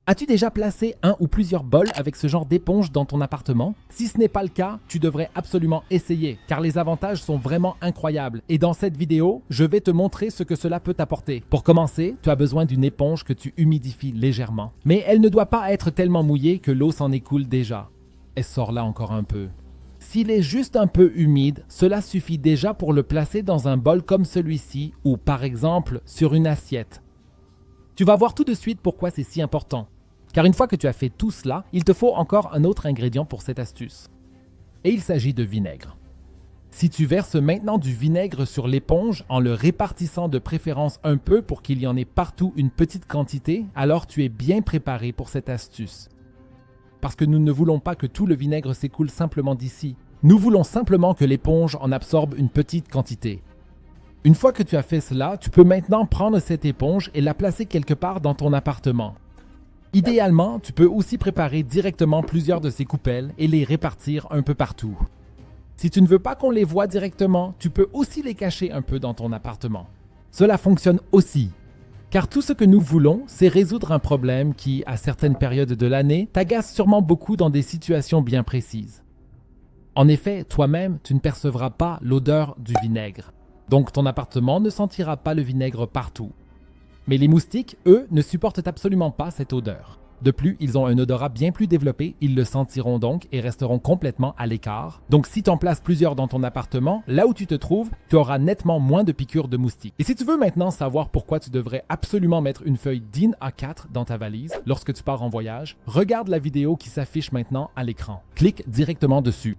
As-tu déjà placé un ou plusieurs bols avec ce genre d'éponge dans ton appartement? Si ce n'est pas le cas, tu devrais absolument essayer, car les avantages sont vraiment incroyables. Et dans cette vidéo, je vais te montrer ce que cela peut t'apporter. Pour commencer, tu as besoin d'une éponge que tu humidifies légèrement. Mais elle ne doit pas être tellement mouillée que l'eau s'en écoule déjà. Elle sort là encore un peu. S'il est juste un peu humide, cela suffit déjà pour le placer dans un bol comme celui-ci ou par exemple sur une assiette. Tu vas voir tout de suite pourquoi c'est si important. Car une fois que tu as fait tout cela, il te faut encore un autre ingrédient pour cette astuce. Et il s'agit de vinaigre. Si tu verses maintenant du vinaigre sur l'éponge en le répartissant de préférence un peu pour qu'il y en ait partout une petite quantité, alors tu es bien préparé pour cette astuce. Parce que nous ne voulons pas que tout le vinaigre s'écoule simplement d'ici. Nous voulons simplement que l'éponge en absorbe une petite quantité. Une fois que tu as fait cela, tu peux maintenant prendre cette éponge et la placer quelque part dans ton appartement. Idéalement, tu peux aussi préparer directement plusieurs de ces coupelles et les répartir un peu partout. Si tu ne veux pas qu'on les voie directement, tu peux aussi les cacher un peu dans ton appartement. Cela fonctionne aussi. Car tout ce que nous voulons, c'est résoudre un problème qui, à certaines périodes de l'année, t'agace sûrement beaucoup dans des situations bien précises. En effet, toi-même, tu ne percevras pas l'odeur du vinaigre. Donc ton appartement ne sentira pas le vinaigre partout. Mais les moustiques, eux, ne supportent absolument pas cette odeur. De plus, ils ont un odorat bien plus développé, ils le sentiront donc et resteront complètement à l'écart. Donc si tu en places plusieurs dans ton appartement, là où tu te trouves, tu auras nettement moins de piqûres de moustiques. Et si tu veux maintenant savoir pourquoi tu devrais absolument mettre une feuille DIN A4 dans ta valise lorsque tu pars en voyage, regarde la vidéo qui s'affiche maintenant à l'écran. Clique directement dessus.